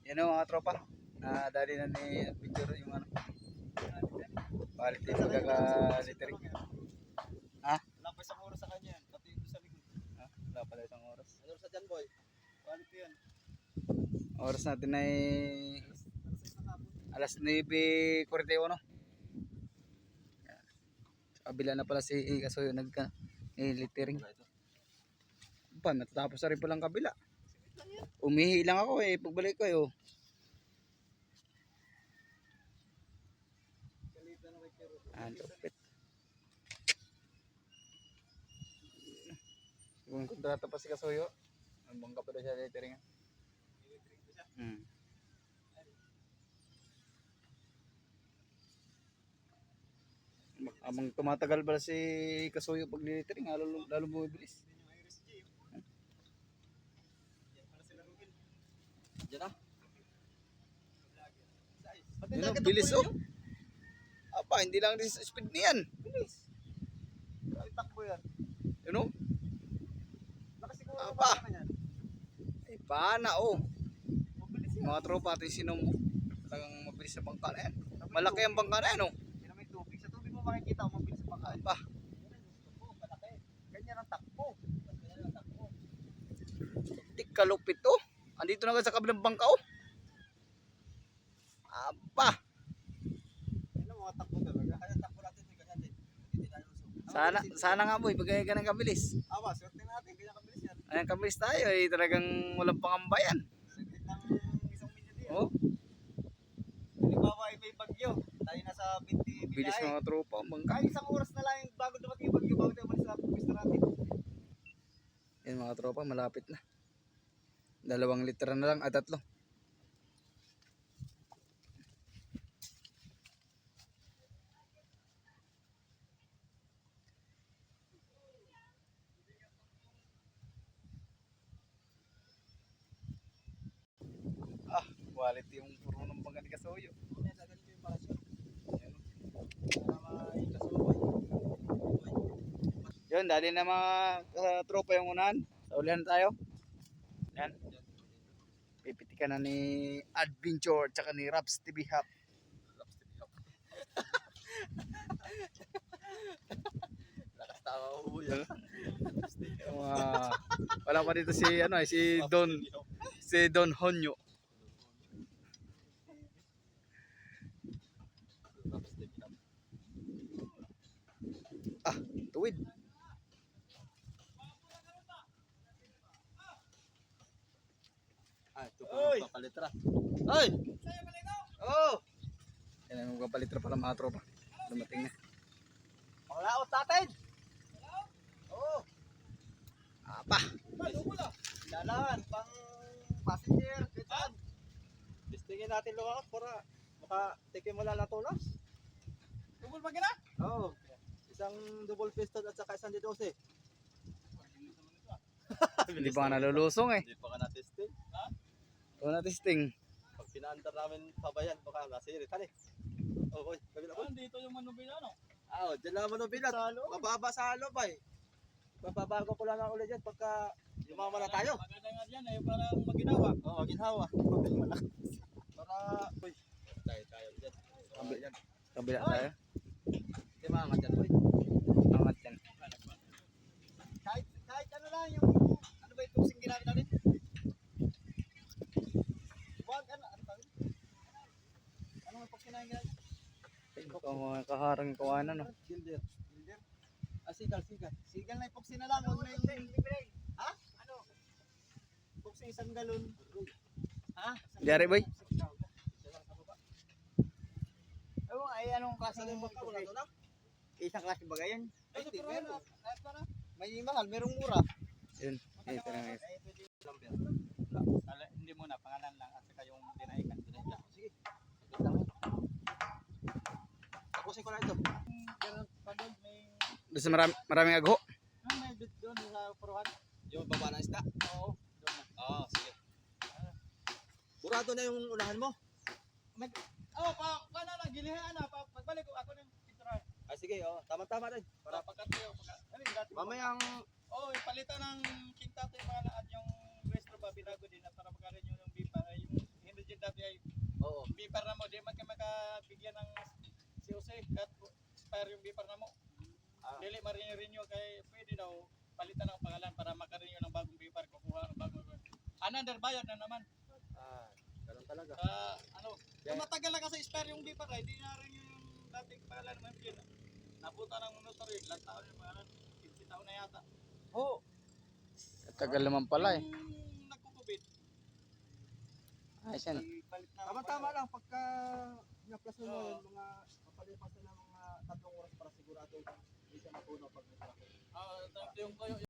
Yan o mga tropa. Dali na ni Adventure yung ano. Palit din pagkaka-littering. Ha? Wala pa isang oras sa kanya yan. Pati yung sa likod. Wala pala isang oras. Ano sa dyan boy? Paano ko yan? Oras natin ay alas 9:41. Sa kabila na pala si Kasoyo nagka-littering. Pa, natatapos na rin palang kabila. Umihi lang ako pagbalik ko lupit. Kung kontrata pa si Kasoyo, ang bangka pa daw siya littering. Amang tumatagal pala si Kasoyo pag littering, lalo bumibilis. Diyan na. Yun, bilis Apa, hindi lang din speed niyan. Bilis. Ay, takbo yan. Yun o. Nakasiguro Apa. ka yan. Ay, paana Mabilis yan. Mga tropa ating sinom talagang mabilis sa bangka na yan. Malaki ang bangka na yan Yan may tubig. Sa tubig mo makikita ang mabilis sa pagkain. Apa. Ganyan ang takbo. Ganyan ang takbo. Tik kalupit Andito na sa kabilang bangka Apa. Yan ang mga takbo talaga. Kaya takbo natin may ganyan din. Hindi tayo lusog. Sana nga boy, pagkaya ka ng kabilis. Awa, swerte natin. Ganyan kabilis yan. Ayan, kabilis tayo talagang walang pangambayan. Saglit ng isang minute yan. Halimbawa ay may bagyo. Tayo nasa 20 Bilis biyahe. mga tropa ang bangka. Kahit isang oras na lang bago dumating yung bagyo, bago tayo umalis sa pista natin. Yan mga tropa, malapit na. 2 litra na lang, 3. Quality yung puro ng bangka ni Kasoyo. Yun, dali na mga tropa yung unahan. Sa ulihan tayo. Yan. Pipitikan na ni Adventure tsaka ni Raps TV Hub. Lakas tama mo yan. Wala pa dito si Don Honyo. Tuwid. Ito po magpapalitra. Ay! Yan ang magpapalitra pala mga tropa. Dumating na. Panglaot natin! Apa. Dalan, pang passenger, kitan. Listingin natin lumakot para makatikim mo lang na tulas. Double pa gina? Oo. Isang double piston at saka isang D12. Hindi pa nga nalulusong Hindi pa ka na-testing. Ha? Ito na testing. Pag pinaandar namin pabayan, baka nasirit. Hali. Oy, kabila ko. Dito yung manubila, no? Dyan lang manubila. Mababa sa halo pa Mapabago ko lang ulit dyan pagka yumama na tayo. Maganda nga dyan parang maginawa. Maginhawa. Para, tayo dyan. Kabila tayo. Hindi maangat dyan, boy. Angat yan. Kahit ano lang yung, ano ba itong sing ginamit natin? Wag, ano tawag? Ano nga pag kinahin ginamit? Ito mga kaharang kawanan Gilder. Sigal. Sigal na epoxy na lang. Huwag na yung... Ha? Ano? Epoxy isang galon. Ha? Diari boy. Ewan, ay anong klase ng epoxy? Isang klase ba ganyan? Ay, hindi. Meron. May mahal, merong mura. Yun. Ito na guys. Hindi muna, pangalan lang at saka yung dinaikan. Sige. Tapusin ko na ito. Pagod may... Doon sa maraming agho. May bit doon sa puruhan. Yung baba ng isda? Oo. Doon na. Sige. Burado na yung unahan mo? Paano lang, gilihan na. Pagbalik ko, ako ng pinturahan. Sige, tama-tama rin. Para pagkatayo. Mamayang... yung palitan ng kintato yung mga lahat yung restro ba, binago din at para magkaroon yung bimba, yung hindi dyan di man kayo makabigyan ng COC kat expire yung bipar na mo. Dili ma-renew kay pwede daw palitan ng pangalan para maka-renew ng bagong bipar, kukuha ng bagong. Another bayad na naman. Ganun talaga. Ano, kung matagal na kasi expire yung bipar ay di na rin yung dating pangalan mo yun. Napunta ng notaryo, ilang taon yung pangalan? 15 taon na yata. Oo. Tagal naman pala eh. Yung nagkukubit, Ayos yan. palit na. Tama-tama lang pagka na-plus mo yun, mga kapalipas na ng mga 3 oras para sigurado hindi siya mapuno pag nagtrapo. Ito yung